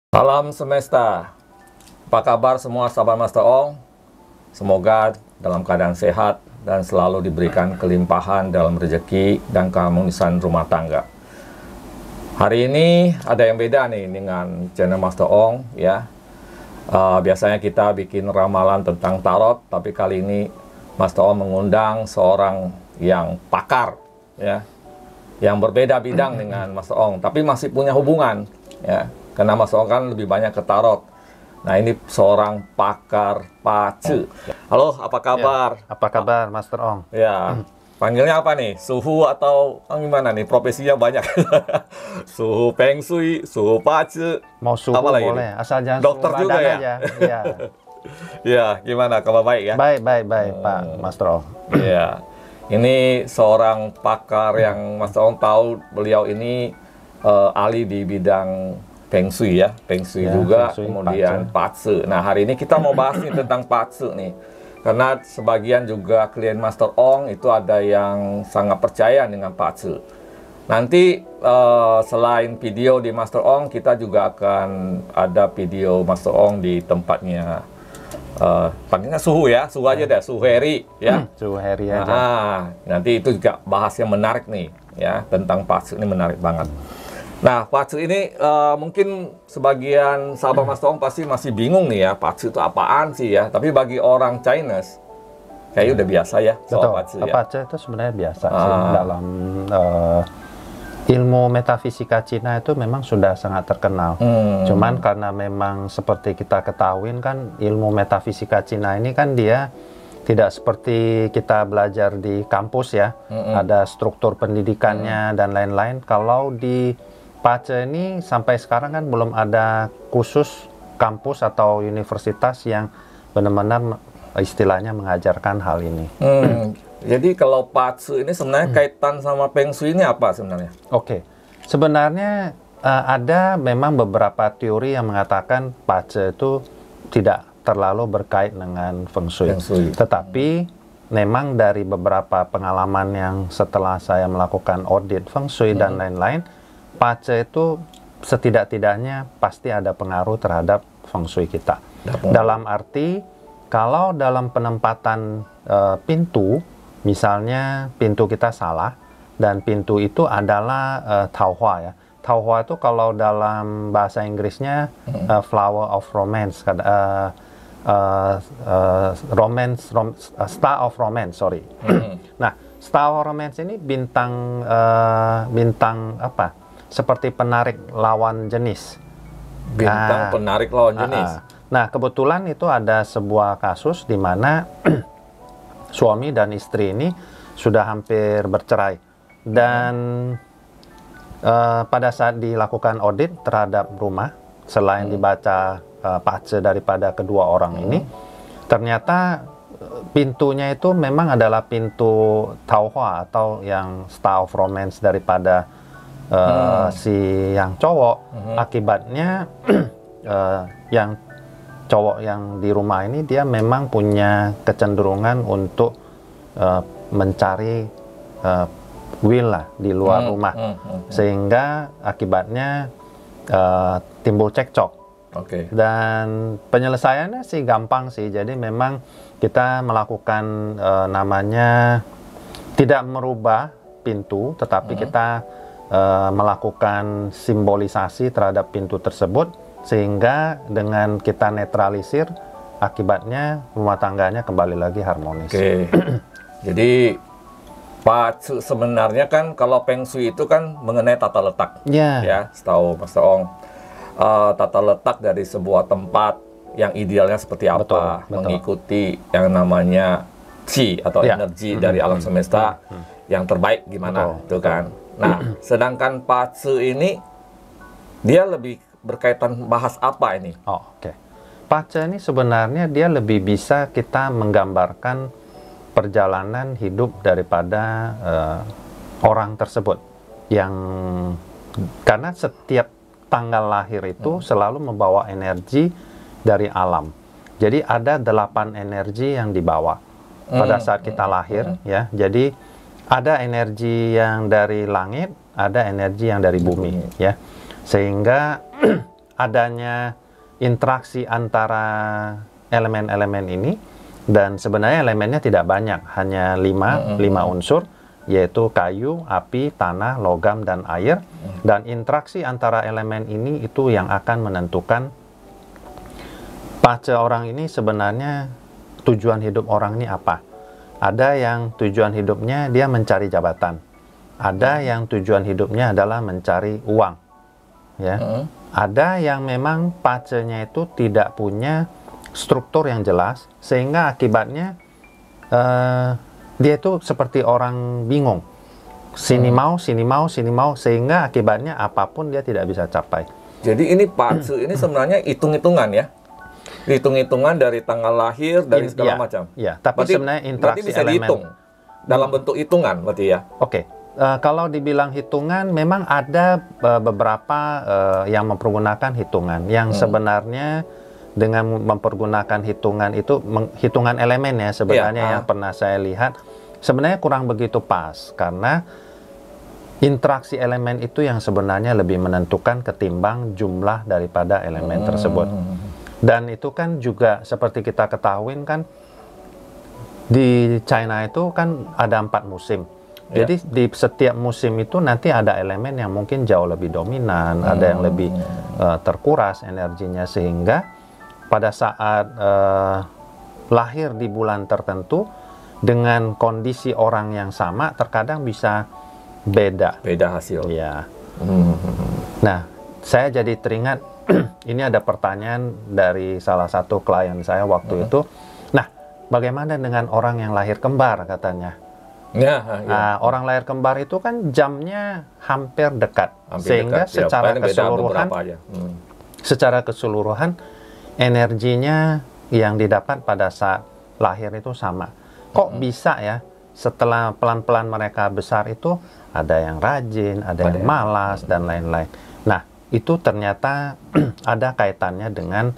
Salam semesta, apa kabar semua sahabat Master Ong? Semoga dalam keadaan sehat dan selalu diberikan kelimpahan dalam rezeki dan keharmonisan rumah tangga. Hari ini ada yang beda nih dengan channel Master Ong ya. Biasanya kita bikin ramalan tentang tarot, tapi kali ini Master Ong mengundang seorang yang pakar ya, yang berbeda bidang dengan Master Ong, tapi masih punya hubungan ya. Karena Mas Ong kan lebih banyak ke tarot. Nah, ini seorang pakar pace. Halo, apa kabar? Ya, apa kabar, Master Ong? Ya, panggilnya apa nih? Suhu atau gimana nih? Profesinya banyak. Suhu Feng Shui, suhu pace. Mau suhu apa lagi boleh, asal jangan dokter suhu juga badan ya? aja. Ya. Ya, gimana? Kabar baik ya? Baik, Pak Master Ong. Ya, ini seorang pakar yang Mas Ong tahu beliau ini ahli di bidang Feng Shui ya, Feng Shui Ya, juga, Feng Shui, kemudian pace. Nah, hari ini kita mau bahas nih tentang pace nih. Karena sebagian juga klien Master Ong itu ada yang sangat percaya dengan pace. Nanti selain video di Master Ong, kita juga akan ada video Master Ong di tempatnya. Panggilnya suhu ya, suhu aja deh, suhu Heri ya. Suhu Heri aja. Nanti itu juga bahas yang menarik nih ya, tentang pace ini menarik banget. Nah, pace ini mungkin sebagian sahabat Mas Ong pasti masih bingung nih ya, pace itu apaan sih ya? Tapi bagi orang Chinese, kayaknya udah biasa ya soal pace ya. Pace itu sebenarnya biasa sih dalam ilmu metafisika Cina itu memang sudah sangat terkenal. Cuman karena memang seperti kita ketahuin kan ilmu metafisika Cina ini kan dia tidak seperti kita belajar di kampus ya. Ada struktur pendidikannya dan lain-lain. Kalau di pace ini sampai sekarang kan belum ada khusus kampus atau universitas yang benar-benar istilahnya mengajarkan hal ini. Jadi kalau pace ini sebenarnya kaitan sama Feng Shui ini apa sebenarnya? Oke. Sebenarnya ada memang beberapa teori yang mengatakan pace itu tidak terlalu berkait dengan Feng Shui. Tetapi memang dari beberapa pengalaman yang setelah saya melakukan audit Feng Shui dan lain-lain, pace itu setidak-tidaknya pasti ada pengaruh terhadap Feng Shui kita. Dalam arti, kalau dalam penempatan pintu, misalnya pintu kita salah, dan pintu itu adalah Taohua ya. Taohua itu kalau dalam bahasa Inggrisnya flower of romance, star of romance, sorry. Nah, star of romance ini bintang apa? Seperti penarik lawan jenis. Bintang penarik lawan jenis. Nah, kebetulan itu ada sebuah kasus di mana suami dan istri ini sudah hampir bercerai. Dan pada saat dilakukan audit terhadap rumah, selain dibaca pace daripada kedua orang ini, ternyata pintunya itu memang adalah pintu Taohua atau yang star of romance daripada si yang cowok. Akibatnya yang cowok yang di rumah ini dia memang punya kecenderungan untuk mencari will di luar rumah, sehingga akibatnya timbul cekcok. Dan penyelesaiannya sih gampang sih. Jadi memang kita melakukan namanya tidak merubah pintu, tetapi kita melakukan simbolisasi terhadap pintu tersebut, sehingga dengan kita netralisir, akibatnya rumah tangganya kembali lagi harmonis. Jadi pace sebenarnya kan kalau Feng Shui itu kan mengenai tata letak ya, setahu Mas Ong. Tata letak dari sebuah tempat yang idealnya seperti apa, mengikuti yang namanya Qi atau energi dari alam semesta yang terbaik gimana, itu kan. Nah, sedangkan pace ini dia lebih berkaitan bahas apa ini? Pace ini sebenarnya dia lebih bisa kita menggambarkan perjalanan hidup daripada orang tersebut, yang karena setiap tanggal lahir itu selalu membawa energi dari alam. Jadi ada 8 energi yang dibawa pada saat kita lahir ya. Jadi ada energi yang dari langit, ada energi yang dari bumi ya. Sehingga adanya interaksi antara elemen-elemen ini, dan sebenarnya elemennya tidak banyak, hanya 5 unsur, yaitu kayu, api, tanah, logam, dan air. Dan interaksi antara elemen ini itu yang akan menentukan pace orang ini sebenarnya tujuan hidup orang ini apa. Ada yang tujuan hidupnya dia mencari jabatan. Ada yang tujuan hidupnya adalah mencari uang. Ya. Ada yang memang pacenya itu tidak punya struktur yang jelas, sehingga akibatnya dia itu seperti orang bingung. Sini mau, sini mau, sini mau, sehingga akibatnya apapun dia tidak bisa capai. Jadi ini pace ini sebenarnya hitung-hitungan ya? Hitung-hitungan dari tanggal lahir, dari segala macam? Iya, tapi berarti, sebenarnya interaksi bisa elemen dihitung dalam bentuk hitungan berarti ya? Oke. Kalau dibilang hitungan, memang ada beberapa yang mempergunakan hitungan. Yang sebenarnya dengan mempergunakan hitungan itu, hitungan elemen ya sebenarnya yang pernah saya lihat, sebenarnya kurang begitu pas. Karena interaksi elemen itu yang sebenarnya lebih menentukan ketimbang jumlah daripada elemen tersebut. Dan itu kan juga seperti kita ketahui kan, di China itu kan ada 4 musim. Jadi di setiap musim itu nanti ada elemen yang mungkin jauh lebih dominan, ada yang lebih terkuras energinya, sehingga pada saat lahir di bulan tertentu dengan kondisi orang yang sama terkadang bisa beda hasil. Ya. Nah, saya jadi teringat ini ada pertanyaan dari salah satu klien saya waktu itu. Nah, bagaimana dengan orang yang lahir kembar katanya? Nah, orang lahir kembar itu kan jamnya hampir dekat, sehingga secara keseluruhan, secara keseluruhan energinya yang didapat pada saat lahir itu sama. Kok bisa ya? Setelah pelan-pelan mereka besar itu ada yang rajin, ada yang malas dan lain-lain. Nah, itu ternyata ada kaitannya dengan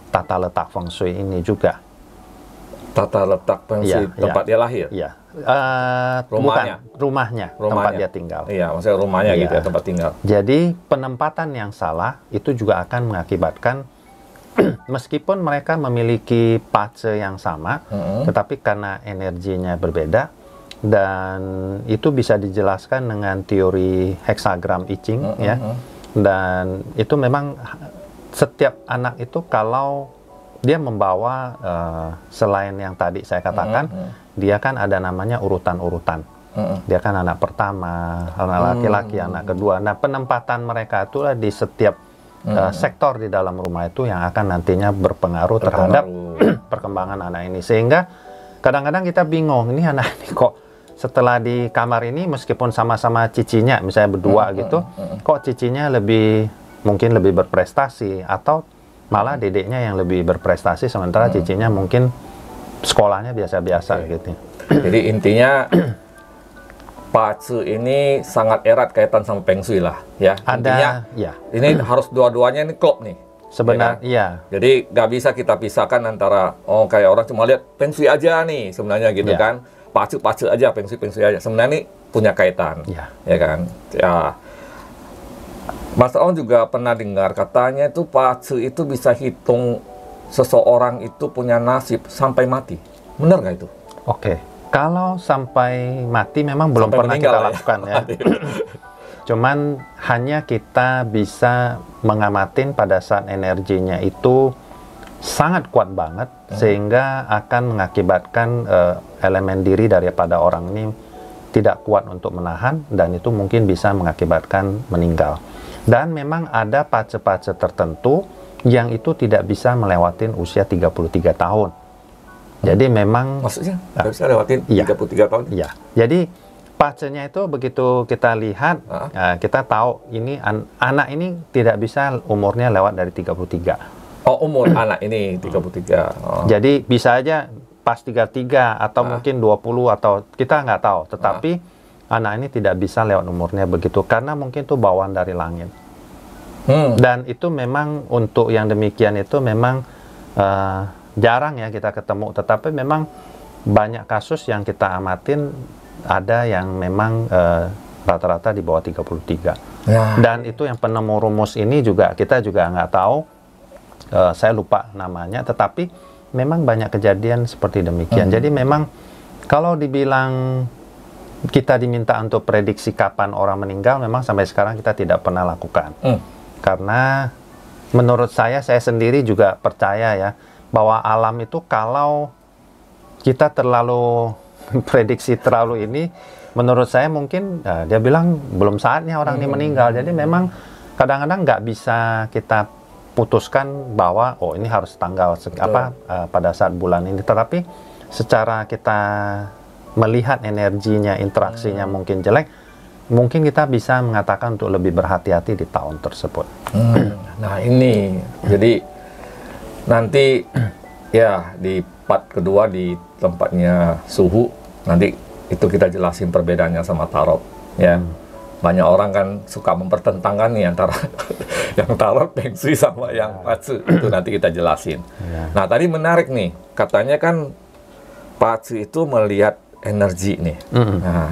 tata letak feng shui ini juga. Tata letak feng shui tempat dia lahir? Iya. Rumahnya? Bukan, rumahnya, tempat dia tinggal. Iya, maksudnya rumahnya gitu ya, tempat tinggal. Jadi penempatan yang salah itu juga akan mengakibatkan meskipun mereka memiliki pace yang sama, tetapi karena energinya berbeda, dan itu bisa dijelaskan dengan teori heksagram I Ching ya. Dan itu memang setiap anak itu kalau dia membawa selain yang tadi saya katakan, dia kan ada namanya urutan-urutan. Dia kan anak pertama, anak laki-laki, anak kedua. Nah, penempatan mereka itulah di setiap sektor di dalam rumah itu yang akan nantinya berpengaruh terhadap perkembangan anak ini. Sehingga kadang-kadang kita bingung, ini anak ini kok setelah di kamar ini meskipun sama-sama cicinya, misalnya berdua gitu, kok cicinya mungkin lebih berprestasi, atau malah dedeknya yang lebih berprestasi, sementara cicinya mungkin sekolahnya biasa-biasa gitu. Jadi intinya pace ini sangat erat kaitan sama feng shui lah ya. Intinya ini harus dua-duanya ini klop nih. Sebenarnya iya. Jadi nggak bisa kita pisahkan antara kayak orang cuma lihat feng shui aja nih sebenarnya gitu kan. Pace aja, feng shui aja. Sebenarnya ini punya kaitan. Ya kan? Ya. Mas Ong juga pernah dengar katanya itu pace itu bisa hitung seseorang itu punya nasib sampai mati. Benar nggak itu? Oke. Kalau sampai mati memang belum pernah kita lakukan ya. Cuman hanya kita bisa mengamatin pada saat energinya itu sangat kuat banget, sehingga akan mengakibatkan elemen diri daripada orang ini tidak kuat untuk menahan, dan itu mungkin bisa mengakibatkan meninggal. Dan memang ada pace-pace tertentu yang itu tidak bisa melewatin usia 33 tahun. Jadi memang maksudnya nggak bisa lewatin 33 tahun? Iya. Jadi pacenya itu begitu kita lihat, kita tahu ini anak ini tidak bisa umurnya lewat dari 33. Oh, umur anak ini 33. Jadi bisa aja pas 33 atau mungkin 20 atau kita nggak tahu. Tetapi anak ini tidak bisa lewat umurnya begitu, karena mungkin itu bawaan dari langit. Dan itu memang untuk yang demikian itu memang jarang ya kita ketemu, tetapi memang banyak kasus yang kita amatin, ada yang memang rata-rata di bawah 33. Dan itu yang penemu rumus ini juga kita juga nggak tahu, saya lupa namanya, tetapi memang banyak kejadian seperti demikian. Jadi memang kalau dibilang kita diminta untuk prediksi kapan orang meninggal, memang sampai sekarang kita tidak pernah lakukan. Karena menurut saya sendiri juga percaya ya, bahwa alam itu kalau kita terlalu prediksi terlalu ini, menurut saya mungkin dia bilang belum saatnya orang ini meninggal. Jadi memang kadang-kadang nggak bisa kita putuskan bahwa oh ini harus tanggal pada saat bulan ini. Tetapi secara kita melihat energinya, interaksinya mungkin jelek, mungkin kita bisa mengatakan untuk lebih berhati-hati di tahun tersebut. Nah ini, jadi nanti ya di part kedua di tempatnya suhu, nanti itu kita jelasin perbedaannya sama tarot ya. Banyak orang kan suka mempertentangkan nih antara yang tarot, feng shui sama yang pace, itu nanti kita jelasin. Nah tadi menarik nih, katanya kan pace itu melihat energi nih. Nah,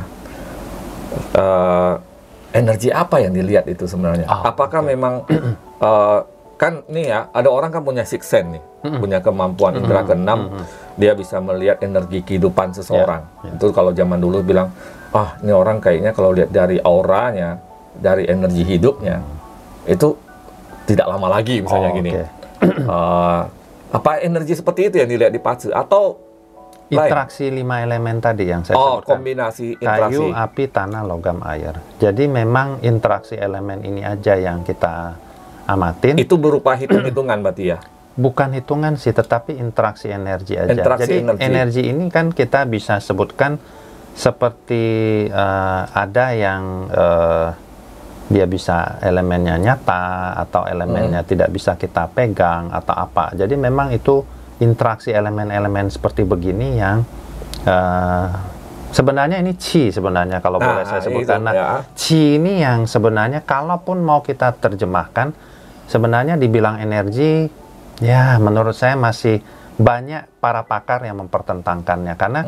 energi apa yang dilihat itu sebenarnya? Apakah memang kan nih ya, ada orang kan punya sixth sense nih, punya kemampuan indera keenam, dia bisa melihat energi kehidupan seseorang. Itu kalau zaman dulu bilang, ini orang kayaknya kalau lihat dari auranya, dari energi hidupnya, itu tidak lama lagi misalnya gini. Apa energi seperti itu yang dilihat di pace atau interaksi 5 elemen tadi yang saya sebutkan? Kombinasi interaksi kayu, api, tanah, logam, air. Jadi memang interaksi elemen ini aja yang kita amatin. Itu berupa hitung-hitungan berarti ya? Bukan hitungan sih, tetapi interaksi energi aja. Jadi energi ini kan kita bisa sebutkan seperti ada yang dia bisa elemennya nyata atau elemennya tidak bisa kita pegang atau apa. Jadi memang itu interaksi elemen-elemen seperti begini yang sebenarnya ini qi sebenarnya kalau boleh saya sebutkan. Qi ini yang sebenarnya kalaupun mau kita terjemahkan, sebenarnya dibilang energi, ya menurut saya masih banyak para pakar yang mempertentangkannya, karena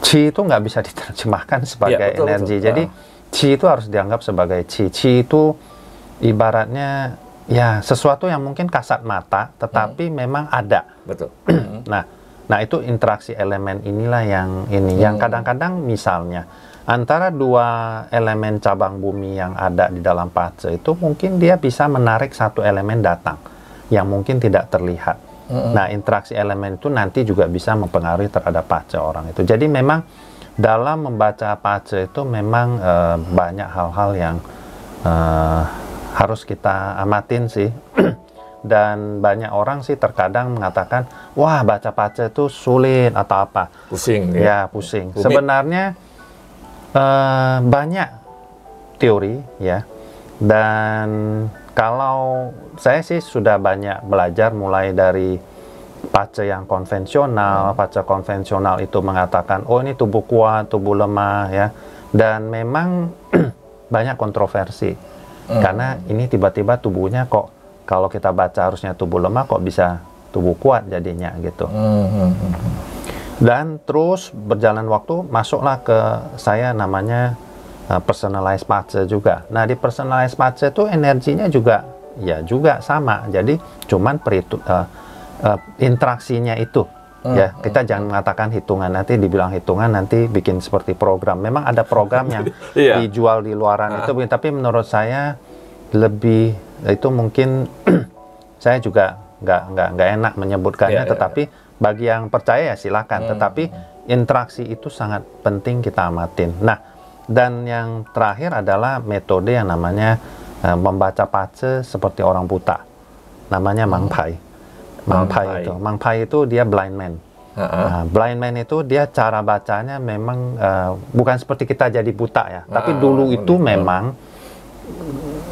qi itu nggak bisa diterjemahkan sebagai energi. Jadi qi itu harus dianggap sebagai qi. Qi itu ibaratnya ya sesuatu yang mungkin kasat mata, tetapi memang ada. Betul. Nah itu interaksi elemen inilah yang ini, yang kadang-kadang misalnya antara dua elemen cabang bumi yang ada di dalam pace itu mungkin dia bisa menarik satu elemen datang yang mungkin tidak terlihat. Nah interaksi elemen itu nanti juga bisa mempengaruhi terhadap pace orang itu. Jadi memang dalam membaca pace itu memang banyak hal-hal yang harus kita amatin sih. Dan banyak orang sih terkadang mengatakan, wah baca pace itu sulit atau apa. Pusing ya? Pusing. Sebenarnya banyak teori ya. Dan kalau saya sih sudah banyak belajar mulai dari pace yang konvensional. Pace konvensional itu mengatakan, oh ini tubuh kuat, tubuh lemah ya. Dan memang banyak kontroversi. Karena ini tiba-tiba tubuhnya kok, kalau kita baca harusnya tubuh lemah, kok bisa tubuh kuat jadinya gitu. Dan terus berjalan waktu masuklah ke saya namanya personalized pace juga. Nah di personalized pace itu energinya juga ya juga sama. Jadi cuman interaksinya itu ya, kita jangan mengatakan hitungan, nanti dibilang hitungan nanti bikin seperti program. Memang ada program yang dijual di luaran itu, tapi menurut saya lebih itu mungkin saya juga nggak enak menyebutkannya, tetapi bagi yang percaya ya silakan. Tetapi interaksi itu sangat penting kita amatin. Nah dan yang terakhir adalah metode yang namanya membaca pace seperti orang buta, namanya mangpai. Mangpai itu dia blind man. Nah, blind man itu dia cara bacanya memang bukan seperti kita jadi buta ya. Tapi dulu itu memang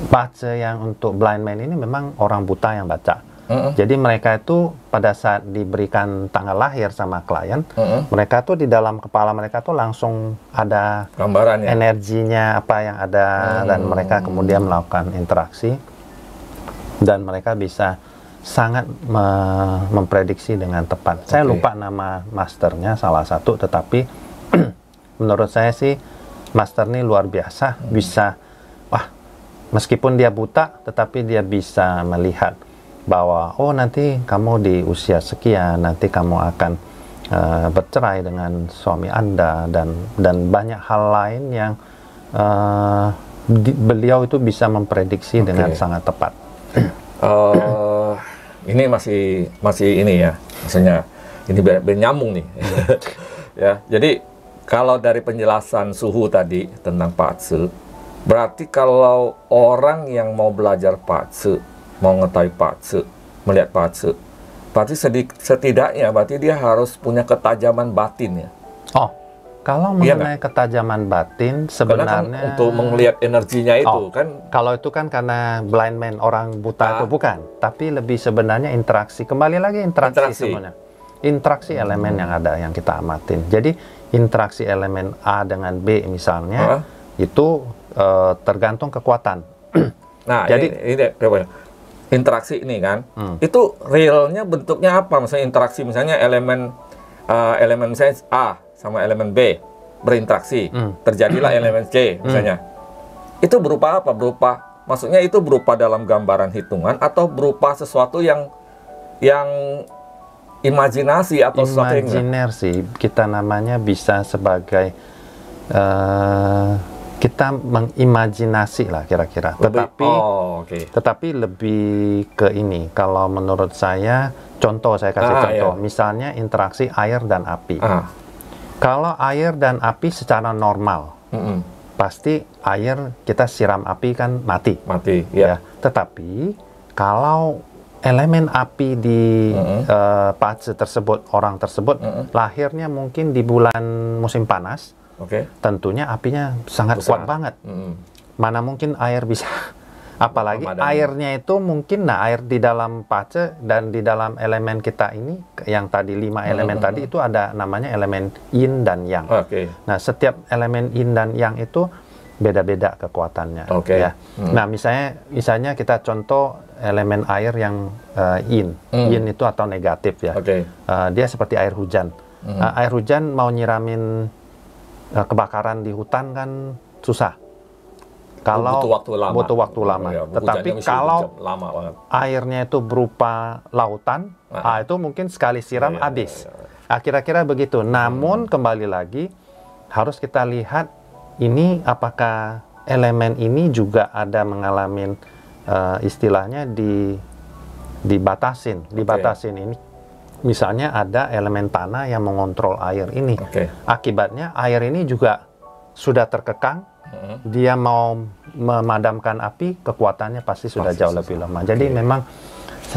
pace yang untuk blind man ini memang orang buta yang baca. Jadi mereka itu pada saat diberikan tanggal lahir sama klien, mereka tuh di dalam kepala mereka tuh langsung ada gambarannya, energinya apa yang ada, dan mereka kemudian melakukan interaksi dan mereka bisa sangat memprediksi dengan tepat. Saya lupa nama masternya salah satu, tetapi menurut saya sih master ini luar biasa, bisa, wah, meskipun dia buta, tetapi dia bisa melihat bahwa, oh nanti kamu di usia sekian, nanti kamu akan bercerai dengan suami Anda, dan banyak hal lain yang beliau itu bisa memprediksi dengan sangat tepat. Ini masih ini ya, maksudnya ini bernyambung nih. Ya, jadi kalau dari penjelasan Suhu tadi tentang Patse, berarti kalau orang yang mau belajar Patse, mau ngetahui Patse, melihat Patse, berarti setidaknya berarti dia harus punya ketajaman batin ya. Oh, kalau mengenai ketajaman batin sebenarnya kan untuk melihat energinya itu kan. Kalau itu kan karena blind man, orang buta itu bukan, tapi lebih sebenarnya interaksi. Kembali lagi interaksi semuanya. Interaksi elemen yang ada yang kita amatin. Jadi interaksi elemen A dengan B misalnya itu tergantung kekuatan. Nah, jadi ini interaksi ini kan, itu realnya bentuknya apa? Misalnya interaksi, misalnya elemen misalnya A sama elemen B berinteraksi, terjadilah elemen C misalnya. Itu berupa apa? Maksudnya itu berupa dalam gambaran hitungan atau berupa sesuatu yang imajinasi atau sesuatu yang imajinasi, kita namanya bisa sebagai kita mengimajinasi lah kira-kira. Tetapi lebih ke ini. Kalau menurut saya, saya kasih contoh. Misalnya interaksi air dan api. Kalau air dan api secara normal, pasti air kita siram api kan mati. Ya. Tetapi kalau elemen api di Patse tersebut, orang tersebut lahirnya mungkin di bulan musim panas. Tentunya apinya sangat kuat banget. Mana mungkin air bisa, apalagi airnya itu mungkin, air di dalam Patse dan di dalam elemen kita ini, yang tadi 5 elemen tadi itu ada namanya elemen yin dan yang. Nah, setiap elemen yin dan yang itu beda-beda kekuatannya. Ya. Nah, misalnya kita contoh elemen air yang yin itu atau negatif ya. Dia seperti air hujan. Air hujan mau nyiramin kebakaran di hutan kan susah. Kalau butuh waktu lama. Tetapi kalau airnya itu berupa lautan, itu mungkin sekali siram habis. Kira-kira begitu. Namun kembali lagi harus kita lihat ini apakah elemen ini juga ada mengalami istilahnya dibatasin ini. Misalnya ada elemen tanah yang mengontrol air ini. Akibatnya air ini juga sudah terkekang. Dia mau memadamkan api, kekuatannya pasti sudah jauh lebih lemah. Jadi memang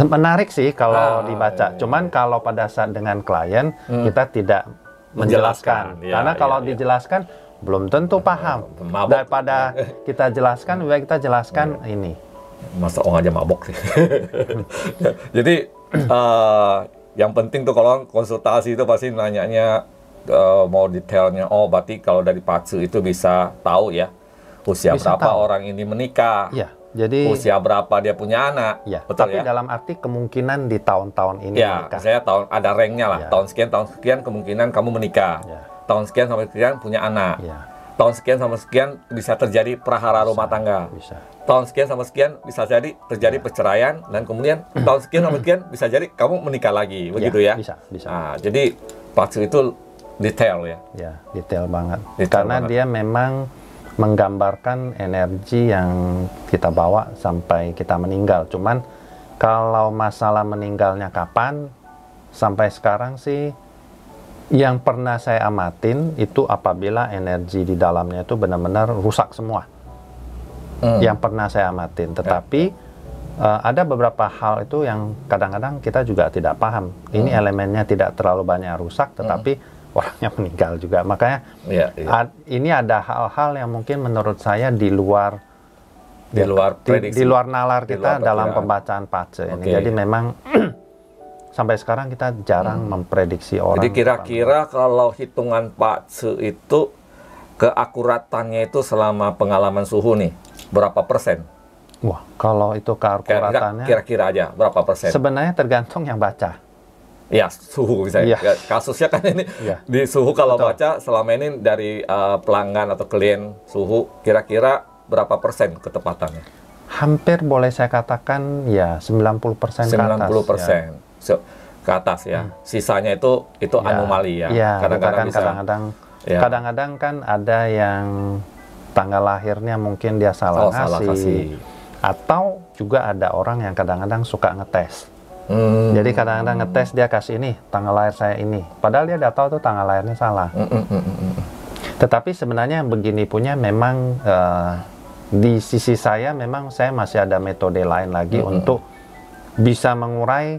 menarik sih kalau dibaca. Cuman kalau pada saat dengan klien kita tidak menjelaskan. Karena kalau dijelaskan belum tentu paham. Daripada kita jelaskan, lebih kita jelaskan ini. Masa aja mabok sih. Jadi yang penting tuh kalau konsultasi itu pasti nanyanya mau detailnya. Oh, berarti kalau dari Patse itu bisa tahu ya usia berapa orang ini menikah. Jadi usia berapa dia punya anak. Betul. Tapi dalam arti kemungkinan di tahun-tahun ini menikah. Saya tahun ada ranknya lah. Tahun sekian kemungkinan kamu menikah. Tahun sekian sampai sekian punya anak. Tahun sekian sama sekian bisa terjadi prahara rumah tangga. Tahun sekian sama sekian bisa jadi terjadi perceraian, dan kemudian tahun sekian sama sekian bisa jadi kamu menikah lagi, begitu ya? Bisa. Nah, jadi Patse itu detail ya? Detail banget. Karena dia memang menggambarkan energi yang kita bawa sampai kita meninggal. Cuman kalau masalah meninggalnya kapan, sampai sekarang sih yang pernah saya amatin itu apabila energi di dalamnya itu benar-benar rusak semua. Yang pernah saya amatin. Tetapi ada beberapa hal itu yang kadang-kadang kita juga tidak paham. Ini elemennya tidak terlalu banyak rusak, tetapi orangnya meninggal juga. Makanya ini ada hal-hal yang mungkin menurut saya di luar prediksi, di luar nalar kita dalam pembacaan Patse ini. Jadi memang sampai sekarang kita jarang memprediksi orang. Jadi kira-kira kalau hitungan Patse itu keakuratannya itu selama pengalaman Suhu nih berapa persen? Wah, kalau itu keakuratannya kira-kira aja berapa persen? Sebenarnya tergantung yang baca. Ya, suhu misalnya. Iya. Ya, kasusnya kan ini Iya. di suhu kalau Betul. baca selama ini dari pelanggan atau klien suhu kira-kira berapa persen ketepatannya? Hampir boleh saya katakan ya 90% ke atas. 90% ke atas ya. Sisanya itu anomali ya. Iya, Kadang-kadang bisa. Ya. Kadang-kadang kan ada yang tanggal lahirnya mungkin dia salah kasih. Atau juga ada orang yang kadang-kadang suka ngetes. Jadi kadang-kadang ngetes dia kasih ini tanggal lahir saya ini, padahal dia udah tahu tuh tanggal lahirnya salah. Tetapi sebenarnya begini punya memang di sisi saya memang saya masih ada metode lain lagi untuk bisa mengurai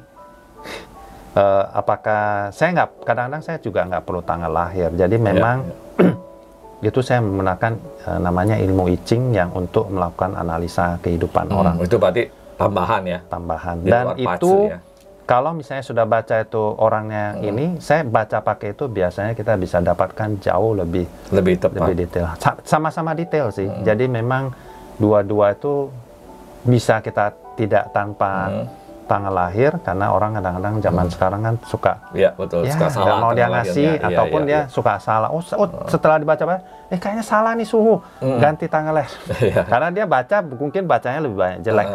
apakah saya nggak, kadang-kadang saya juga nggak perlu tanggal lahir. Jadi memang itu saya menggunakan namanya ilmu I Ching yang untuk melakukan analisa kehidupan orang. Itu berarti tambahan ya? Tambahan. Di Dan itu ya. kalau misalnya sudah baca itu orangnya ini, saya baca pakai itu biasanya kita bisa dapatkan jauh lebih tepat. Lebih detail. Sama-sama detail sih. Jadi memang dua-dua itu bisa kita tidak tanpa tanggal lahir, karena orang kadang-kadang zaman sekarang kan suka, ya betul, suka salah, nggak mau dia ngasih ataupun dia suka salah. Setelah dibaca, kayaknya salah nih suhu, ganti tanggal lahir. Karena dia baca mungkin bacanya lebih banyak jelek.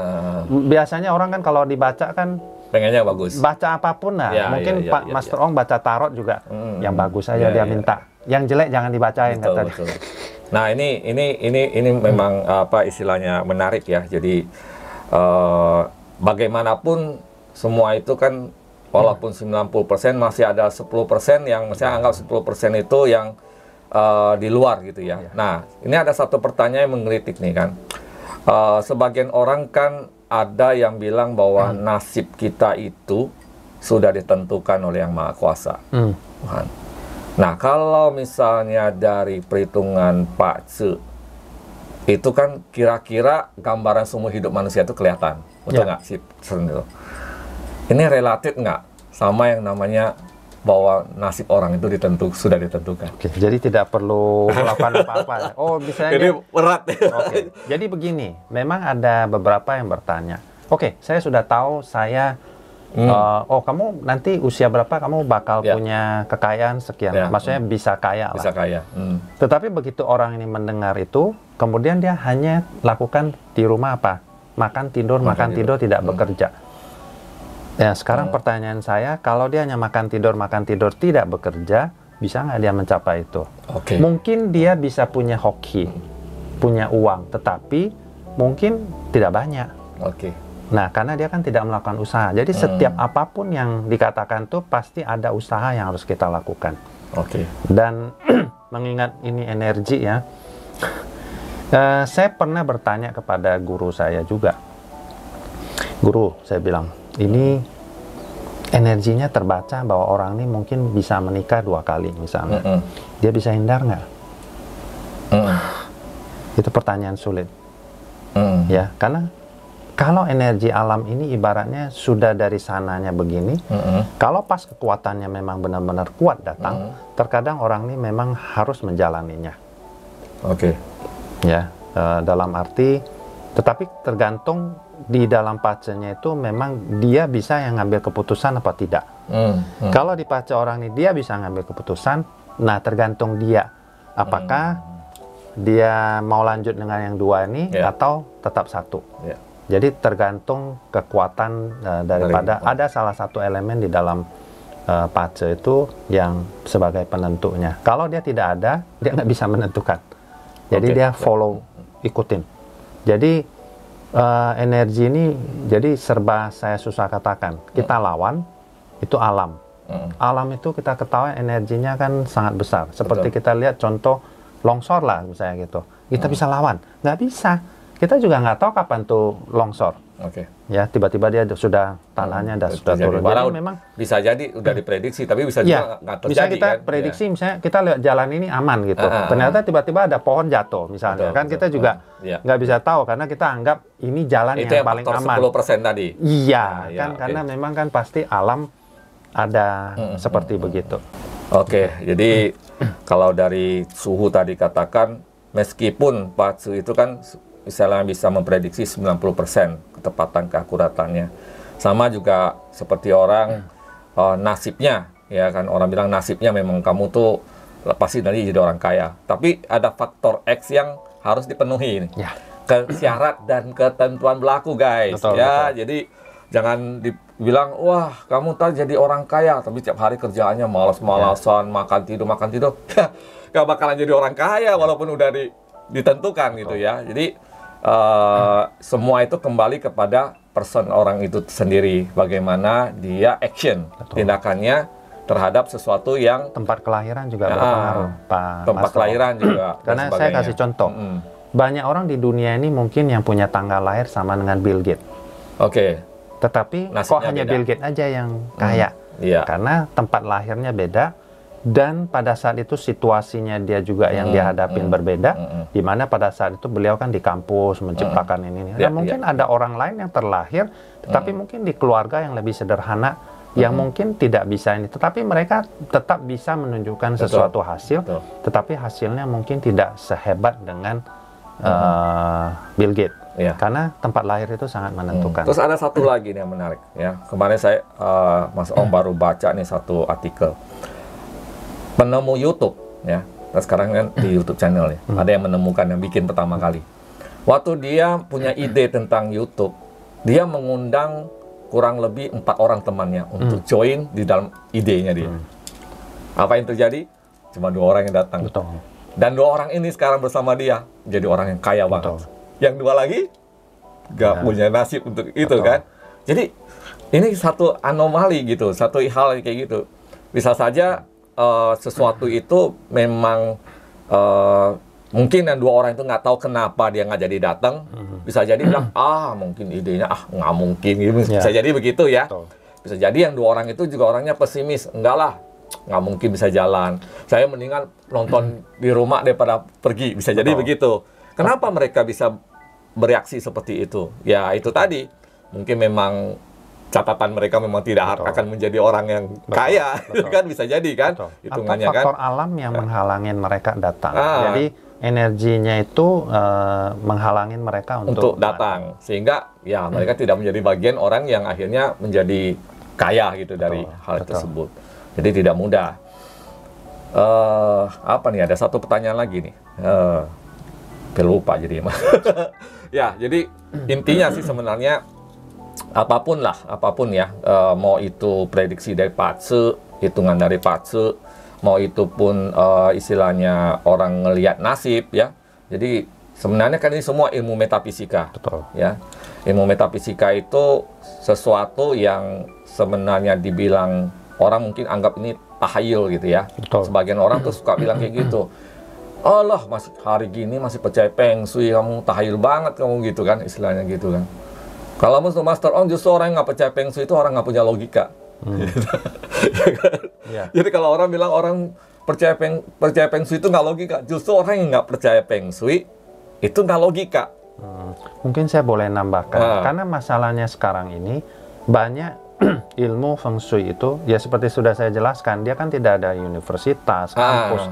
Biasanya orang kan kalau dibaca kan pengennya bagus. Baca apapun lah, mungkin Pak Master Ong baca tarot juga yang bagus aja dia minta. Yang jelek jangan dibacain kata dia. Nah ini memang apa istilahnya menarik ya. Jadi bagaimanapun semua itu kan walaupun 90% masih ada 10% yang saya anggap 10% itu yang di luar gitu ya. Nah, ini ada satu pertanyaan yang menggelitik nih kan. Sebagian orang kan ada yang bilang bahwa nasib kita itu sudah ditentukan oleh Yang Maha Kuasa. Tuhan. Nah, kalau misalnya dari perhitungan Pak Tzu, itu kan kira-kira gambaran semua hidup manusia itu kelihatan. Betul nggak sih? Ini relatif nggak sama yang namanya bahwa nasib orang itu sudah ditentukan. Oke, jadi tidak perlu melakukan apa-apa. Oh, misalnya ini berat. Oke. Jadi begini, memang ada beberapa yang bertanya. Oke, saya sudah tahu saya oh kamu nanti usia berapa kamu bakal punya kekayaan sekian. Maksudnya bisa kaya lah. Bisa kaya. Tetapi begitu orang ini mendengar itu, kemudian dia hanya lakukan di rumah apa? Makan tidur tidak bekerja. Ya, sekarang pertanyaan saya, kalau dia hanya makan tidur tidak bekerja, bisa nggak dia mencapai itu? Mungkin dia bisa punya hoki, punya uang, tetapi mungkin tidak banyak. Nah, karena dia kan tidak melakukan usaha. Jadi setiap apapun yang dikatakan tuh pasti ada usaha yang harus kita lakukan. Dan mengingat ini energi ya, saya pernah bertanya kepada guru saya juga. Guru, saya bilang, ini energinya terbaca bahwa orang ini mungkin bisa menikah 2 kali misalnya. Dia bisa hindar nggak? Itu pertanyaan sulit. Ya, karena kalau energi alam ini ibaratnya sudah dari sananya begini, kalau pas kekuatannya memang benar-benar kuat datang, terkadang orang ini memang harus menjalaninya. Ya, dalam arti, tetapi tergantung di dalam pacenya itu memang dia bisa yang ngambil keputusan apa tidak. Kalau di pace orang ini dia bisa ngambil keputusan, nah tergantung dia apakah dia mau lanjut dengan yang 2 ini atau tetap 1. Jadi tergantung kekuatan daripada ada salah satu elemen di dalam pace itu yang sebagai penentunya. Kalau dia tidak ada, dia nggak bisa menentukan. Jadi dia follow, ikutin. Jadi energi ini jadi serba saya susah katakan. Kita lawan itu alam. Alam itu kita ketahui energinya kan sangat besar. Seperti kita lihat contoh longsor lah misalnya gitu. Kita bisa lawan? Nggak bisa. Kita juga nggak tahu kapan tuh longsor. Ya, tiba-tiba dia sudah tanahnya sudah turun. Jadi memang bisa jadi udah diprediksi, tapi bisa juga nggak terjadi. Bisa kita prediksi, misalnya kita lihat jalan ini aman gitu. Ternyata tiba-tiba ada pohon jatuh misalnya. Kita juga nggak bisa tahu karena kita anggap ini jalan itu yang paling aman. Itu 10% tadi. Iya, karena memang kan pasti alam ada seperti begitu. Jadi kalau dari suhu tadi katakan, meskipun Pak Tzu itu kan misalnya bisa memprediksi 90% ketepatan keakuratannya. Sama juga seperti orang nasibnya, ya kan, orang bilang nasibnya memang kamu tuh pasti nanti jadi orang kaya. Tapi ada faktor X yang harus dipenuhi nih. Ya. Syarat dan ketentuan berlaku, guys. Betul, ya, betul. jadi jangan dibilang, wah kamu tak jadi orang kaya, tapi tiap hari kerjaannya malas-malasan, makan tidur. Gak bakalan jadi orang kaya walaupun udah ditentukan gitu ya. Jadi semua itu kembali kepada person orang itu sendiri, bagaimana dia action, tindakannya terhadap sesuatu yang tempat kelahiran juga berpengaruh, Pak tempat Master. kelahiran juga. Karena saya kasih contoh, banyak orang di dunia ini mungkin yang punya tanggal lahir sama dengan Bill Gates. Oke. Tetapi Nasibnya kok hanya beda. Bill Gates aja yang kaya? Iya. Karena tempat lahirnya beda, dan pada saat itu situasinya dia juga yang dihadapin berbeda, di mana pada saat itu beliau kan di kampus menciptakan ini. Ya, Dan mungkin ada orang lain yang terlahir, tetapi mungkin di keluarga yang lebih sederhana, yang mungkin tidak bisa ini, tetapi mereka tetap bisa menunjukkan sesuatu hasil, tetapi hasilnya mungkin tidak sehebat dengan Bill Gates. Ya. Karena tempat lahir itu sangat menentukan. Terus ada satu lagi nih yang menarik ya. Kemarin saya Mas Om baru baca nih satu artikel. Penemu YouTube ya. Nah, sekarang kan di YouTube channel ya. Ada yang menemukan, yang bikin pertama kali. Waktu dia punya ide tentang YouTube, dia mengundang kurang lebih 4 orang temannya untuk join di dalam idenya dia. Apa yang terjadi? Cuma 2 orang yang datang. Betul. Dan 2 orang ini sekarang bersama dia jadi orang yang kaya banget. Yang 2 lagi nggak punya nasib untuk itu kan. Jadi ini satu anomali gitu, satu hal kayak gitu. Bisa saja sesuatu itu memang mungkin yang 2 orang itu nggak tahu kenapa dia nggak jadi datang. Bisa jadi bilang mungkin idenya nggak mungkin gitu. Bisa jadi begitu ya. Bisa jadi yang 2 orang itu juga orangnya pesimis. Enggak lah, nggak mungkin bisa jalan. Saya mendingan nonton di rumah daripada pergi. Bisa jadi begitu. Kenapa mereka bisa bereaksi seperti itu? Ya itu tadi, mungkin memang catatan mereka memang tidak akan menjadi orang yang kaya, kan bisa jadi kan? Hitungannya atau faktor kan? alam yang menghalangin mereka datang. Jadi energinya itu menghalangin mereka untuk datang, sehingga ya mereka tidak menjadi bagian orang yang akhirnya menjadi kaya gitu dari hal tersebut. Jadi tidak mudah. Apa nih? Ada satu pertanyaan lagi nih. Lupa jadi ya, jadi intinya sih sebenarnya apapun ya, mau itu prediksi dari Patse, hitungan dari Patse, mau itu pun istilahnya orang ngelihat nasib ya. Jadi sebenarnya kan ini semua ilmu metafisika. Betul. Ya. Ilmu metafisika itu sesuatu yang sebenarnya dibilang orang mungkin anggap ini tahayul gitu ya. Betul. Sebagian orang tuh suka bilang kayak gitu. Allah, masih hari gini masih percaya Feng Shui, kamu tahayul banget kamu gitu kan, istilahnya gitu kan. Kalau menurut Master Om, justru orang yang nggak percaya Feng Shui itu orang nggak punya logika. Jadi kalau orang bilang orang percaya Feng Shui itu nggak logika, justru orang yang nggak percaya Feng Shui itu nggak logika. Mungkin saya boleh nambahkan, karena masalahnya sekarang ini banyak ilmu Feng Shui itu, ya seperti sudah saya jelaskan, dia kan tidak ada universitas, kampus.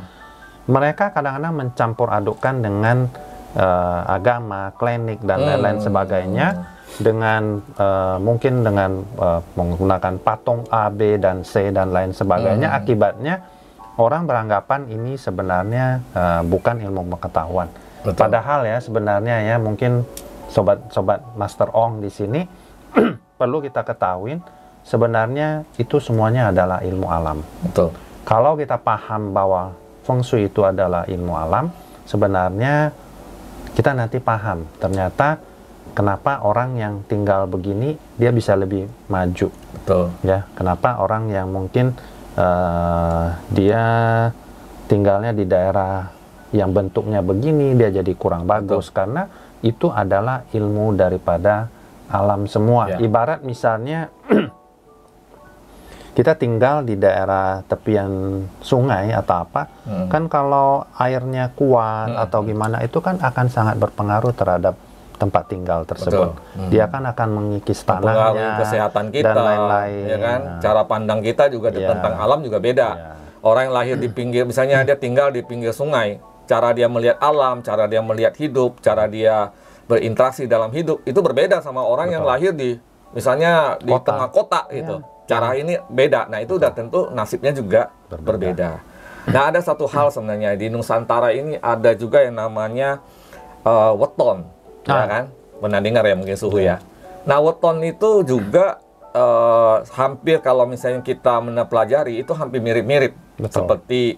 Mereka kadang-kadang mencampur adukkan dengan agama, klinik, dan lain-lain sebagainya, dengan mungkin dengan menggunakan patung A, B, dan C, dan lain sebagainya. Akibatnya orang beranggapan ini sebenarnya bukan ilmu pengetahuan. Padahal ya sebenarnya ya, mungkin sobat-sobat Master Ong di sini perlu kita ketahui, sebenarnya itu semuanya adalah ilmu alam. Betul. Kalau kita paham bahwa Feng Shui itu adalah ilmu alam, sebenarnya kita nanti paham ternyata kenapa orang yang tinggal begini dia bisa lebih maju. Betul. Ya, kenapa orang yang mungkin dia tinggalnya di daerah yang bentuknya begini dia jadi kurang bagus. Karena itu adalah ilmu daripada alam semua. Ibarat misalnya kita tinggal di daerah tepian sungai atau apa, kan kalau airnya kuat atau gimana, itu kan akan sangat berpengaruh terhadap tempat tinggal tersebut. Dia kan akan mengikis tanahnya, kesehatan kita, dan lain-lain. Ya kan? Cara pandang kita juga tentang alam juga beda. Orang yang lahir di pinggir, misalnya dia tinggal di pinggir sungai, cara dia melihat alam, cara dia melihat hidup, cara dia berinteraksi dalam hidup, itu berbeda sama orang yang lahir di, misalnya di tengah kota gitu. cara ini beda. Nah, itu udah tentu nasibnya juga berbeda. Nah, ada satu hal sebenarnya di Nusantara ini ada juga yang namanya weton, ya kan? Pernah dengar ya mungkin Suhu ya. Nah, weton itu juga hampir kalau misalnya kita mempelajari itu hampir mirip-mirip seperti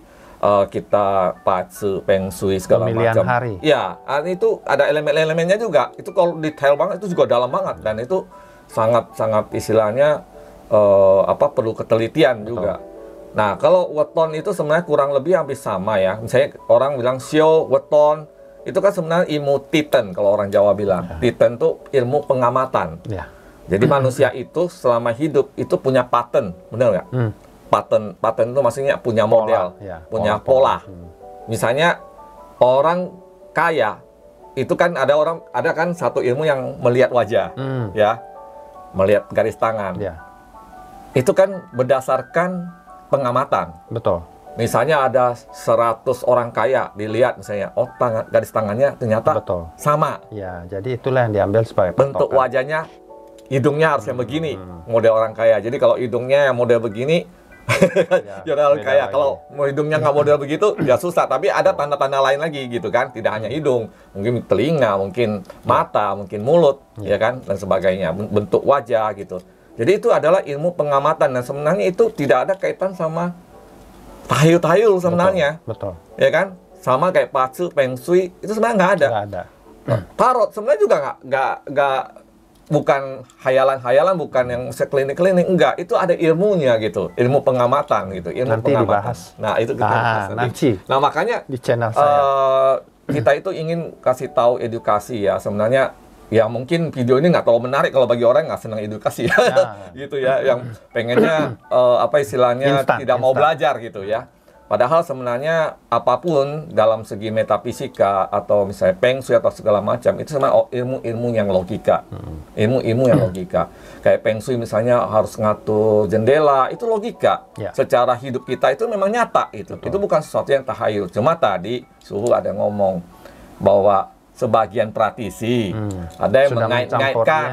kita pace, peng shui segala macam. Hari. Ya, itu ada elemen-elemennya juga. Itu kalau detail banget itu juga dalam banget dan itu sangat istilahnya perlu ketelitian juga. Nah, kalau weton itu sebenarnya kurang lebih hampir sama ya. Misalnya orang bilang shio, weton, itu kan sebenarnya ilmu Titan kalau orang Jawa bilang. Titan itu ilmu pengamatan. Jadi manusia itu selama hidup itu punya pattern, benar nggak? Pattern itu maksudnya punya model, punya pola. Misalnya orang kaya itu kan ada kan satu ilmu yang melihat wajah, ya, melihat garis tangan. Itu kan berdasarkan pengamatan. Betul. Misalnya ada 100 orang kaya dilihat misalnya, garis tangannya ternyata sama. Ya, jadi itulah yang diambil sebagai patokan. Bentuk wajahnya, hidungnya harus yang begini, model orang kaya. Jadi kalau hidungnya yang model begini ya orang kaya. Kalau mau hidungnya nggak model begitu, ya susah. Tapi ada tanda-tanda lain lagi gitu kan. Tidak hanya hidung, mungkin telinga, mungkin mata, mungkin mulut, ya kan, dan sebagainya. Bentuk wajah gitu. Jadi itu adalah ilmu pengamatan. Dan sebenarnya itu tidak ada kaitan sama tahayul sebenarnya. Betul. Ya kan? Sama kayak pace, peng shui, itu sebenarnya nggak ada. Nggak ada. Tarot sebenarnya juga nggak bukan hayalan-hayalan, bukan yang seklinik-klinik, enggak. Itu ada ilmunya gitu, ilmu pengamatan gitu, ilmu nanti pengamatan. Dibahas. Nah, itu kita bahas nanti. Nah, makanya di channel saya. Kita itu ingin kasih tahu edukasi ya. Sebenarnya ya mungkin video ini nggak terlalu menarik kalau bagi orang nggak senang edukasi ya. Gitu ya, yang pengennya istilahnya tidak mau belajar gitu ya. Padahal sebenarnya apapun dalam segi metafisika atau misalnya peng shui atau segala macam itu sebenarnya ilmu-ilmu yang logika. Ilmu-ilmu yang logika. Kayak peng shui misalnya harus ngatur jendela, itu logika. Secara hidup kita itu memang nyata itu. Itu bukan sesuatu yang tahayul. Cuma tadi Suhu ada ngomong bahwa sebagian praktisi ada yang mengait-ngaitkan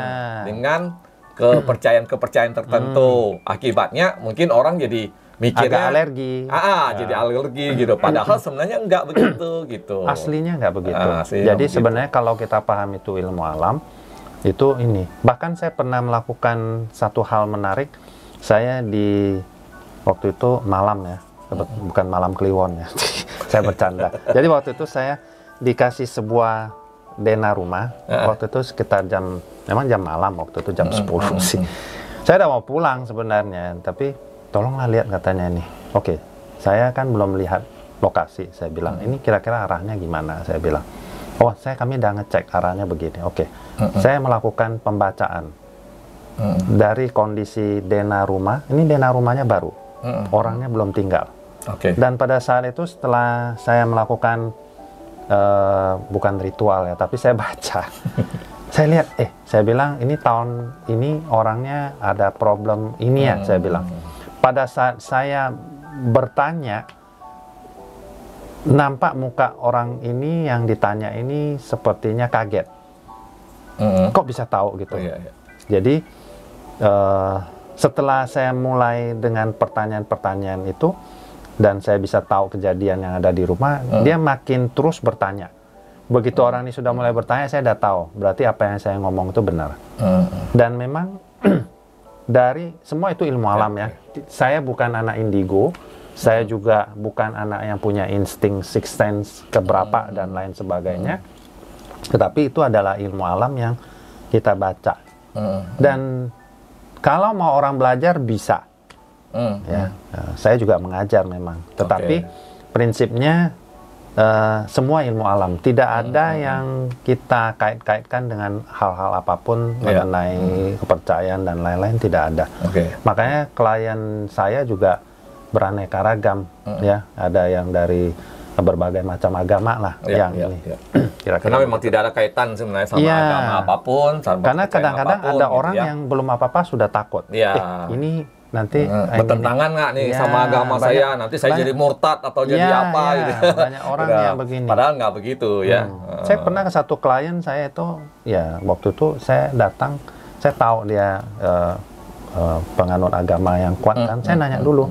dengan kepercayaan-kepercayaan tertentu. Akibatnya mungkin orang jadi mikirnya alergi. Jadi alergi gitu. Padahal sebenarnya nggak begitu gitu. Aslinya nggak begitu. Jadi sebenarnya kalau kita paham itu ilmu alam, itu ini. Bahkan saya pernah melakukan satu hal menarik. Saya di waktu itu malam ya, bukan malam Kliwon ya. Saya bercanda. Jadi waktu itu saya dikasih sebuah dena rumah. Waktu itu sekitar memang jam malam waktu itu jam 10 sih. Saya udah mau pulang sebenarnya, tapi tolonglah lihat katanya nih. Oke, saya kan belum melihat lokasi. Saya bilang, ini kira-kira arahnya gimana? Saya bilang, kami udah ngecek arahnya begini. Oke, saya melakukan pembacaan dari kondisi dena rumah. Ini dena rumahnya baru, orangnya belum tinggal. Dan pada saat itu setelah saya melakukan bukan ritual ya, tapi saya baca. Saya lihat, saya bilang ini tahun ini orangnya ada problem ini ya. Saya bilang. Pada saat saya bertanya, nampak muka orang ini yang ditanya ini sepertinya kaget. Kok bisa tahu gitu? Jadi setelah saya mulai dengan pertanyaan-pertanyaan itu dan saya bisa tahu kejadian yang ada di rumah, dia makin terus bertanya. Begitu orang ini sudah mulai bertanya, saya udah tahu. Berarti apa yang saya ngomong itu benar. Dan memang dari semua itu ilmu alam ya. Saya bukan anak indigo, saya juga bukan anak yang punya insting sixth sense keberapa dan lain sebagainya. Tetapi itu adalah ilmu alam yang kita baca. Dan kalau mau orang belajar bisa. Ya, saya juga mengajar memang. Tetapi prinsipnya semua ilmu alam, tidak ada yang kita kait-kaitkan dengan hal-hal apapun mengenai kepercayaan dan lain-lain, tidak ada. Makanya klien saya juga beraneka ragam, ya, ada yang dari berbagai macam agama lah, yang ini. Karena memang tidak ada kaitan sebenarnya sama agama apapun. Karena kadang-kadang ada orang yang belum apa-apa sudah takut. Ini nanti bertentangan nggak nih sama agama saya, nanti saya jadi murtad atau jadi apa gitu. Banyak orang yang begini. Padahal nggak begitu ya. Saya pernah ke satu klien saya itu, ya waktu itu saya datang, saya tahu dia penganut agama yang kuat kan, saya nanya dulu,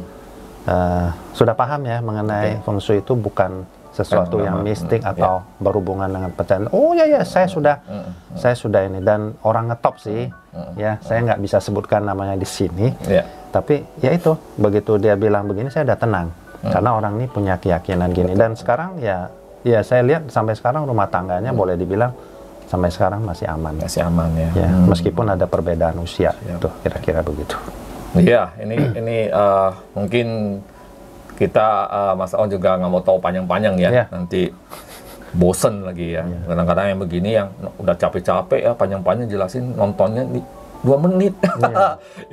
sudah paham ya mengenai feng shui itu bukan sesuatu yang mistik atau berhubungan dengan percayaan. Oh ya, saya sudah ini, dan orang ngetop sih, ya saya nggak bisa sebutkan namanya di sini, tapi ya itu begitu dia bilang begini saya udah tenang, karena orang ini punya keyakinan gini. Dan sekarang ya saya lihat sampai sekarang rumah tangganya boleh dibilang sampai sekarang masih aman. Masih aman ya. Meskipun ada perbedaan usia, itu kira-kira begitu. Iya, ini mungkin kita Mas Aon juga nggak mau tahu panjang-panjang ya, nanti bosen lagi ya. Kadang-kadang yang begini yang udah capek-capek ya panjang-panjang jelasin, nontonnya di 2 menit.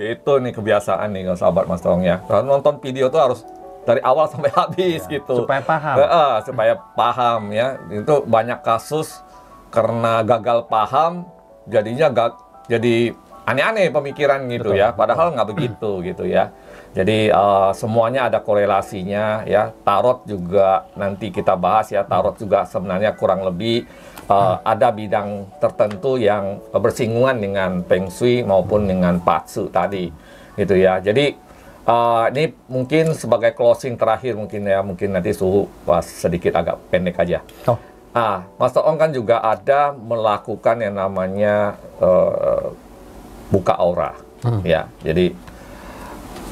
Itu nih kebiasaan nih sahabat Mas Aon ya. Kalau nonton video tuh harus dari awal sampai habis gitu. Supaya paham. Supaya paham ya. Itu banyak kasus karena gagal paham jadinya jadi aneh-aneh pemikiran gitu ya. Padahal nggak begitu gitu ya. Jadi semuanya ada korelasinya ya. Tarot juga nanti kita bahas ya. Tarot juga sebenarnya kurang lebih ada bidang tertentu yang bersinggungan dengan Feng Shui maupun dengan Patsu tadi gitu ya. Jadi ini mungkin sebagai closing terakhir mungkin nanti Suhu pas sedikit agak pendek aja. Mas Ong kan juga ada melakukan yang namanya buka aura ya. Jadi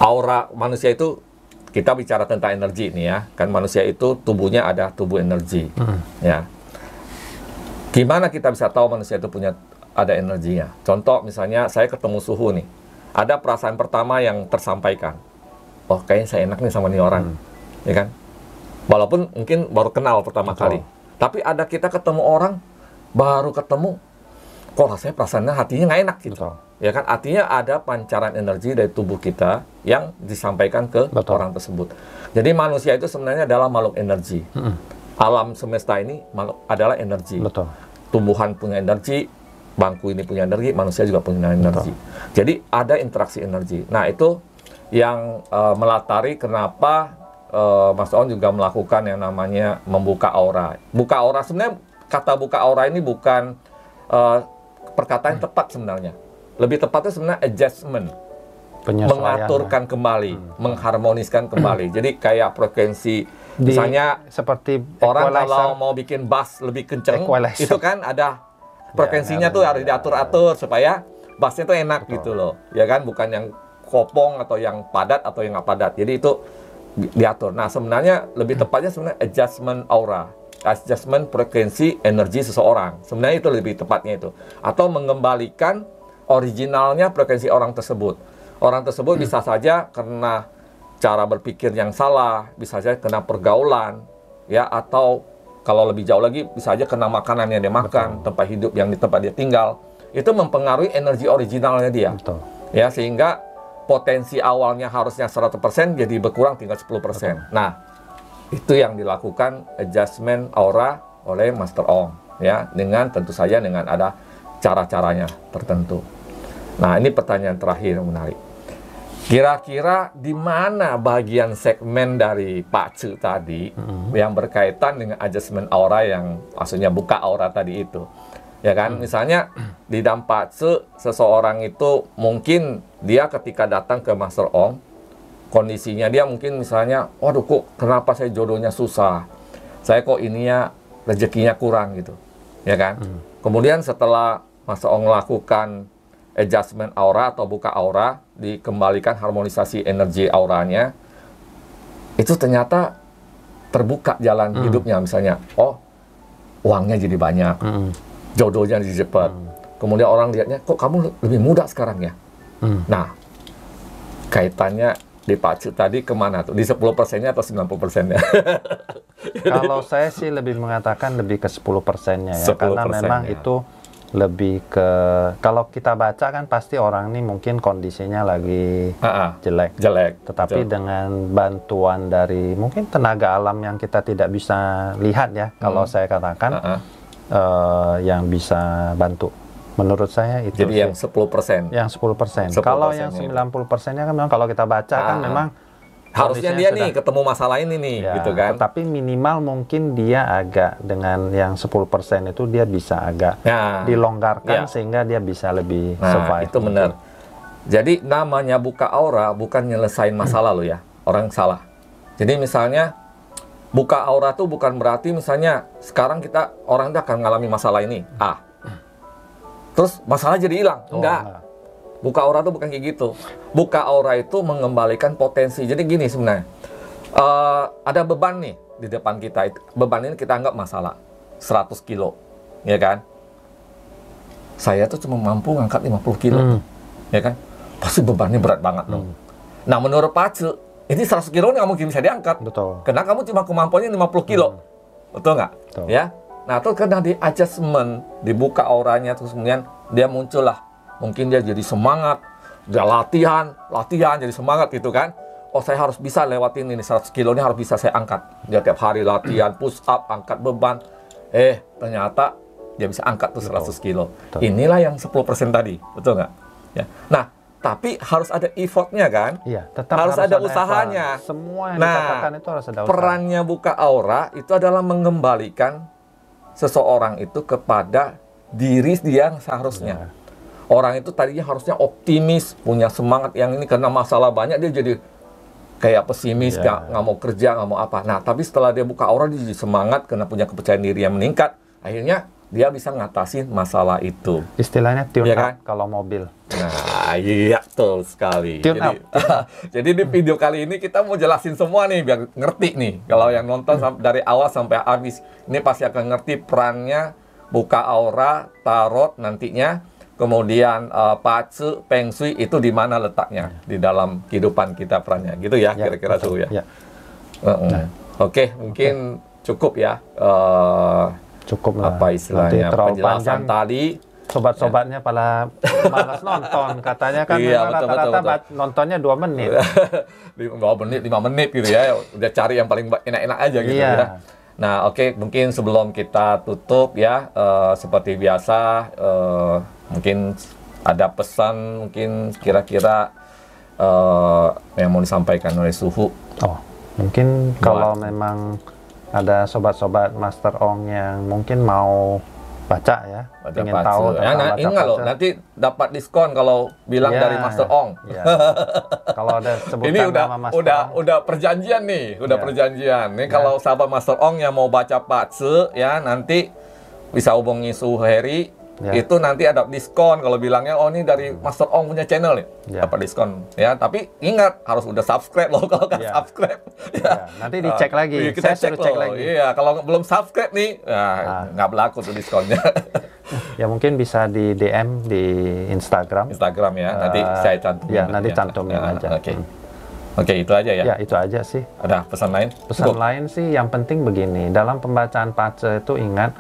aura manusia itu, kita bicara tentang energi nih ya, kan manusia itu tubuhnya ada tubuh energi ya. Gimana kita bisa tahu manusia itu ada energinya? Contoh misalnya saya ketemu Suhu nih, ada perasaan pertama yang tersampaikan, oh kayaknya saya enak nih sama nih orang, ya kan? Walaupun mungkin baru kenal pertama kali, tapi ada kita ketemu orang, baru ketemu, kok rasanya perasaannya hatinya nggak enak gitu. Ya kan, artinya ada pancaran energi dari tubuh kita yang disampaikan ke orang tersebut. Jadi manusia itu sebenarnya adalah makhluk energi. Alam semesta ini adalah energi. Tumbuhan punya energi, bangku ini punya energi, manusia juga punya energi. Jadi ada interaksi energi. Nah itu yang melatari kenapa Mas On juga melakukan yang namanya membuka aura. Buka aura sebenarnya, kata buka aura ini bukan perkataan yang tepat sebenarnya. Lebih tepatnya sebenarnya adjustment, mengaturkan kembali, mengharmoniskan kembali. Jadi kayak frekuensi, misalnya seperti orang kalau mau bikin bass lebih kenceng, itu kan ada frekuensinya tuh harus diatur-atur supaya bassnya tuh enak gitu loh, ya kan? Bukan yang kopong atau yang padat atau yang nggak padat. Jadi itu diatur. Nah sebenarnya lebih tepatnya sebenarnya adjustment aura, adjustment frekuensi energi seseorang. Sebenarnya itu lebih tepatnya itu, atau mengembalikan originalnya frekuensi orang tersebut. Orang tersebut bisa saja karena cara berpikir yang salah, bisa saja kena pergaulan, ya, atau kalau lebih jauh lagi bisa saja kena makanan yang dia makan, tempat hidup yang di tempat dia tinggal. Itu mempengaruhi energi originalnya dia. Ya, sehingga potensi awalnya harusnya 100% jadi berkurang tinggal 10%. Nah, itu yang dilakukan adjustment aura oleh Master Ong, ya, dengan tentu saja dengan ada cara-caranya tertentu. Nah, ini pertanyaan terakhir yang menarik. Kira-kira di mana bagian segmen dari Pak Cu tadi yang berkaitan dengan adjustment aura yang maksudnya buka aura tadi itu? Ya kan, misalnya di dalam Pak Cu, seseorang itu mungkin dia ketika datang ke Master Ong, kondisinya dia mungkin misalnya, waduh kok kenapa saya jodohnya susah? Saya kok ininya rezekinya kurang gitu. Ya kan? Kemudian setelah Master Ong melakukan adjustment aura atau buka aura, dikembalikan harmonisasi energi auranya, itu ternyata terbuka jalan hidupnya. Misalnya, oh uangnya jadi banyak, jodohnya jadi cepat. Kemudian orang lihatnya, kok kamu lebih muda sekarang ya? Nah, kaitannya di Pak Cu tadi kemana tuh? Di 10%-nya atau 90%-nya? Kalau saya sih lebih mengatakan lebih ke 10%-nya ya, karena memang itu lebih ke, kalau kita baca kan pasti orang ini mungkin kondisinya lagi jelek. Tetapi dengan bantuan dari mungkin tenaga alam yang kita tidak bisa lihat ya, kalau saya katakan yang bisa bantu. Menurut saya itu. Jadi yang 10%. Yang 10%. Kalau yang 90%-nya kan memang kalau kita baca kan memang harusnya dia nih ketemu masalah ini nih, ya, gitu kan. Tetapi minimal mungkin dia agak dengan yang 10% itu dia bisa agak dilonggarkan sehingga dia bisa lebih survive. Itu benar. Jadi namanya buka aura bukan nyelesain masalah lo ya. Orang salah. Jadi misalnya buka aura tuh bukan berarti misalnya sekarang orang itu akan mengalami masalah ini. Terus masalah jadi hilang. Enggak. Buka aura tuh bukan kayak gitu. Buka aura itu mengembalikan potensi. Jadi gini sebenarnya. Ada beban nih di depan kita. Beban ini kita anggap masalah. 100 kilo. Ya kan? Saya tuh cuma mampu ngangkat 50 kilo. Ya kan? Pasti bebannya berat banget dong. Nah, menurut Pace, ini 100 kilo nggak mungkin bisa diangkat. Betul. Karena kamu cuma kemampuannya 50 kilo. Betul nggak? Betul. Ya? Nah, terus karena di adjustment, dibuka auranya, terus kemudian dia muncul lah. Mungkin dia jadi semangat, dia latihan, jadi semangat gitu kan. Oh, saya harus bisa lewatin ini, 100 kilo ini harus bisa saya angkat. Dia tiap hari latihan, push up, angkat beban. Ternyata dia bisa angkat tuh 100 kilo. Betul. Inilah yang 10% tadi, betul nggak? Ya. Nah, tapi harus ada effortnya kan? Iya, tetap harus ada usahanya. Effort. Semua yang dikatakan itu harus ada usaha. Perannya buka aura itu adalah mengembalikan seseorang itu kepada diri dia yang seharusnya. Orang itu tadinya harusnya optimis, punya semangat yang ini karena masalah banyak dia jadi kayak pesimis, nggak mau kerja, nggak mau apa. Nah, tapi setelah dia buka aura dia jadi semangat karena punya kepercayaan diri yang meningkat. Akhirnya dia bisa ngatasin masalah itu. Istilahnya tune ya up kan? Kalau mobil. Nah, iya betul sekali. Jadi di video kali ini kita mau jelasin semua nih biar ngerti nih. Kalau yang nonton dari awal sampai habis, ini pasti akan ngerti perannya buka aura, tarot nantinya. Kemudian Pace, Feng Shui itu di mana letaknya di dalam kehidupan kita perannya. Gitu ya, kira-kira tuh ya. Oke, mungkin cukup ya. Cukup lah. Apa istilahnya penjelasan tadi. Sobat-sobatnya pada malas nonton. Katanya kan rata-rata nontonnya 2 menit. 2 menit, 5 menit gitu ya. Udah cari yang paling enak-enak aja gitu ya. Nah, oke, mungkin sebelum kita tutup ya, seperti biasa, mungkin ada pesan mungkin kira-kira yang mau disampaikan oleh Suhu. Mungkin kalau memang ada sobat-sobat Master Ong yang mungkin mau baca ya, ingin tahu tentang ingat loh, nanti dapat diskon kalau bilang dari Master Ong. Kalau ada sebutan ini nama Master Ong. udah perjanjian nih, perjanjian. Nih kalau sahabat Master Ong yang mau baca Pace ya, nanti bisa hubungi Suhu Heri. Itu nanti ada diskon kalau bilangnya ini dari Master Ong punya channel nih. Dapat diskon ya, tapi ingat harus udah subscribe loh. Kalau nggak subscribe nanti dicek lagi. Kita cek lagi. Iya, kalau belum subscribe nih nggak berlaku tuh diskonnya. Ya mungkin bisa di DM di Instagram ya, nanti saya cantumin. Ya, nanti cantumin aja. Oke, itu aja ya. Ya, itu aja sih. Ada pesan lain? Pesan lain sih yang penting begini, dalam pembacaan Pace itu ingat,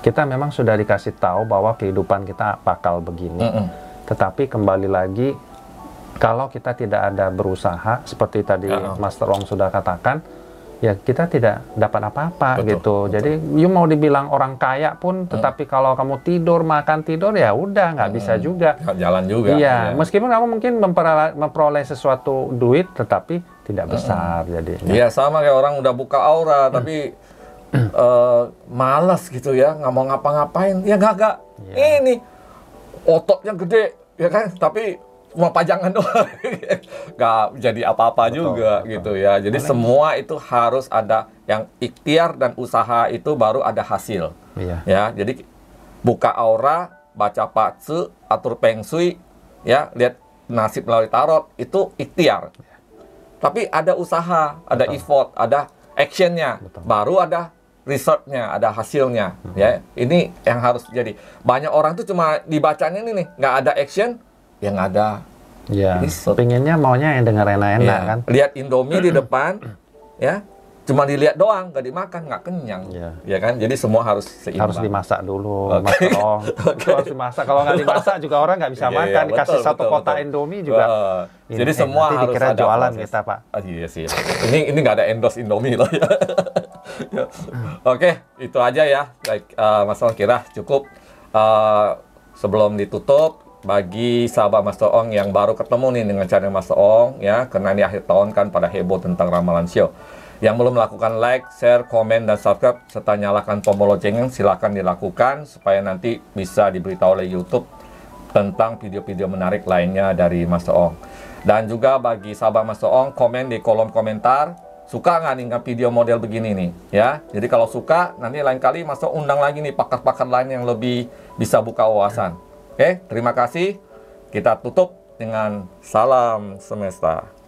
kita memang sudah dikasih tahu bahwa kehidupan kita bakal begini. Tetapi kembali lagi, kalau kita tidak ada berusaha, seperti tadi Master Ong sudah katakan, ya kita tidak dapat apa-apa gitu. Jadi, you mau dibilang orang kaya pun, tetapi kalau kamu tidur, makan tidur, ya udah, nggak bisa juga. Nggak jalan juga. Iya, meskipun kamu mungkin memperoleh sesuatu duit, tetapi tidak besar. Jadi. Iya, sama kayak orang udah buka aura, tapi malas gitu ya, nggak mau ngapa-ngapain. Ya nggak. Ini ototnya gede, ya kan? Tapi cuma pajangan doang, nggak jadi apa-apa juga gitu ya. Jadi semua itu harus ada yang ikhtiar dan usaha itu baru ada hasil. Ya, jadi buka aura, baca Pace, atur Feng Shui, ya lihat nasib melalui tarot itu ikhtiar. Tapi ada usaha, ada effort, ada actionnya, baru ada research-nya, ada hasilnya. Ya, ini yang harus jadi. Banyak orang tuh cuma dibacanya ini nih, nggak ada action, ya nggak ada. Ya, pinginnya maunya yang dengar enak-enak kan. Lihat Indomie di depan, ya, cuma dilihat doang, nggak dimakan, nggak kenyang. Ya kan, jadi semua harus seimbang. Harus dimasak dulu, Master Ong. Harus dimasak. Kalau nggak dimasak juga orang nggak bisa makan. Dikasih satu kotak Indomie juga. Jadi semua harus dikira ada jualan proses. kita, Pak. Iya sih. Ini nggak ada endorse Indomie loh ya. Oke, itu aja ya. Baik, Mas Ong kira cukup. Sebelum ditutup, bagi sahabat Master Ong yang baru ketemu nih dengan channel Master Ong ya, karena ini akhir tahun kan pada heboh tentang ramalan show. Yang belum melakukan like, share, komen, dan subscribe serta nyalakan tombol loncengnya, silakan dilakukan supaya nanti bisa diberitahu oleh YouTube tentang video-video menarik lainnya dari Master Ong. Dan juga bagi sahabat Master Ong, komen di kolom komentar, suka nggak nih video model begini nih, ya. Jadi kalau suka, nanti lain kali Master undang lagi nih pakar-pakar lain yang lebih bisa buka wawasan. Oke, terima kasih. Kita tutup dengan salam semesta.